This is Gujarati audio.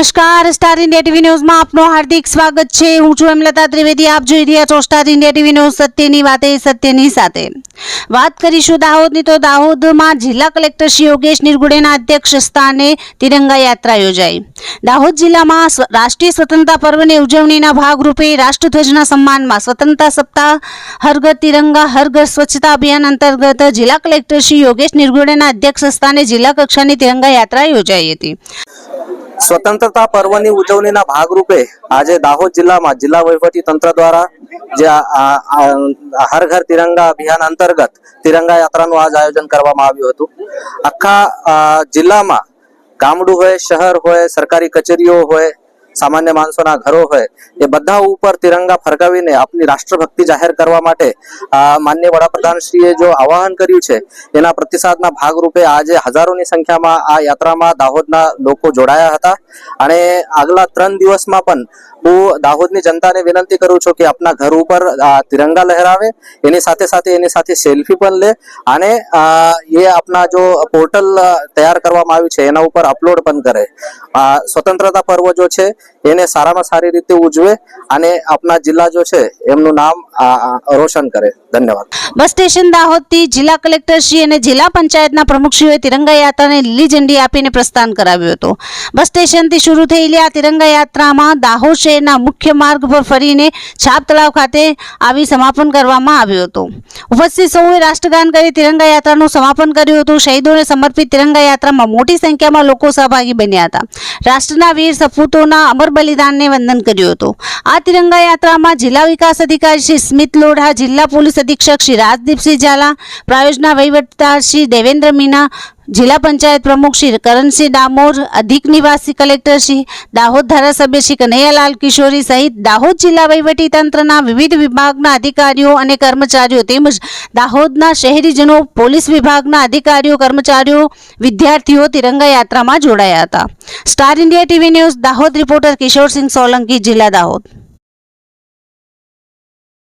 નમસ્કાર, સ્ટાર ઇન્ડિયા ટીવી ન્યૂઝમાં આપનું હાર્દિક સ્વાગત છે। હું છું હેમલતા ત્રિવેદી। આપ જોઈ રહ્યા છો સ્ટાર ઇન્ડિયા ટીવી ન્યૂઝ। સત્યની વાતે સત્યની સાથે। વાત કરીશું દાહોદની તો દાહોદમાં જિલ્લા કલેક્ટર શ્રી યોગેશ નિર્ગુડેના અધ્યક્ષ સ્થાને તિરંગા યાત્રા યોજાઈ। દાહોદ જિલ્લામાં રાષ્ટ્રીય સ્વતંત્રતા પર્વની ઉજવણીના ભાગરૂપે રાષ્ટ્રધ્વજના સન્માનમાં સ્વતંત્રતા સપ્તાહ હર ઘર તિરંગા હર ઘર સ્વચ્છતા અભિયાન અંતર્ગત જિલ્લા કલેક્ટર શ્રી યોગેશ નિર્ગુડેના અધ્યક્ષ સ્થાને જિલ્લા કક્ષાની તિરંગા યાત્રા યોજાઈ હતી। स्वतंत्रता पर्वनी उजवણીના ભાગરૂપે આજે દાહોદ જિલ્લામાં જિલ્લા વહીવટી તંત્ર દ્વારા જે હર ઘર તિરંગા અભિયાન અંતર્ગત તિરંગા યાત્રાનું આજ આયોજન કરવામાં આવ્યું હતું। આખા જિલ્લામાં ગામડું હોય, શહેર હોય, સરકારી કચેરીઓ હોય, સામાન્ય માણસોના ઘરો હોય, એ બધા ઉપર તિરંગા ફરકાવીને આપની રાષ્ટ્રભક્તિ જાહેર કરવા માટે માનનીય વડાપ્રધાનશ્રીએ જો આહવાન કર્યું છે એના પ્રતિસાદના ભાગરૂપે આજે હજારોની સંખ્યામાં આ યાત્રામાં દાહોદના લોકો જોડાયા હતા। અને આગલા 3 દિવસમાં પણ હું દાહોદની જનતાને વિનંતી કરું છું કે આપના ઘર ઉપર તિરંગા લહેરાવે, એની સાથે સેલ્ફી પણ લે અને એ આપના જો પોર્ટલ તૈયાર કરવામાં આવ્યું છે એના ઉપર અપલોડ પણ કરે। સ્વતંત્રતા પર્વ જો છે એને સારામાં સારી રીતે ઉજવે અને આપના જિલ્લા જો છે એમનું નામ રોશન કરે। ધન્યવાદ। બસ સ્ટેશન દાહોદથી જિલ્લા કલેક્ટર શ્રી અને જિલ્લા પંચાયતના પ્રમુખશ્રીઓએ તિરંગા યાત્રાને લીલી ઝંડી આપીને પ્રસ્થાન કરાવ્યું હતું। બસ સ્ટેશનથી શરૂ થયેલી આ તિરંગા યાત્રામાં દાહોદ શહેરના મુખ્ય માર્ગ પર ફરીને છાપ તળાવ ખાતે આવી સમાપન કરવામાં આવ્યું હતું। ઉપસ્થિત સૌએ રાષ્ટ્રગાન કરી તિરંગા યાત્રાનું સમાપન કર્યું હતું। શહીદોને સમર્પિત તિરંગા યાત્રામાં મોટી સંખ્યામાં લોકો સહભાગી બન્યા હતા। રાષ્ટ્રના વીર સપૂતોના અમર બલિદાનને વંદન કર્યું હતું। આ તિરંગા યાત્રામાં જિલ્લા વિકાસ અધિકારી શ્રી સ્મિત લોઢા, જિલ્લા પોલીસ અધિક્ષક શ્રી રાજદીપસિંહ ઝાલા, પ્રાયોજના વહીવટદાર શ્રી દેવેન્દ્ર મીના, જિલ્લા પંચાયત પ્રમુખ શ્રી કરણસિંહ ડામોર, અધિક નિવાસી કલેક્ટર શ્રી, દાહોદ ધારાસભ્ય શ્રી કનૈયાલાલ કિશોરી સહિત દાહોદ જિલ્લા વહીવટી તંત્રના વિવિધ વિભાગના અધિકારીઓ અને કર્મચારીઓ તેમજ દાહોદના શહેરીજનો, પોલીસ વિભાગના અધિકારીઓ, કર્મચારીઓ, વિદ્યાર્થીઓ તિરંગા યાત્રામાં જોડાયા હતા। Star India TV news Dahod reporter Kishorsinh Solanki, જિલ્લા દાહોદ।